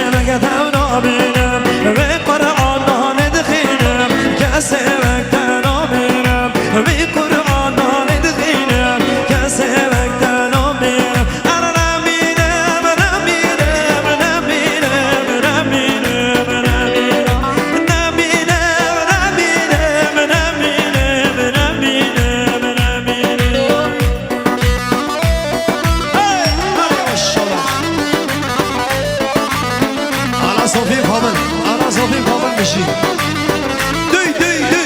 وقتها نابينم بقرآن ندخينم كسي وقتها نابينم بقرآن ندخينم كسي وقتها نابينم أنا نابينم نابينم نابينم نابينم نابينم نابينم نابينم نابينم نابينم صوفي فاضل أنا صوفي فاضل مشي دي دي دي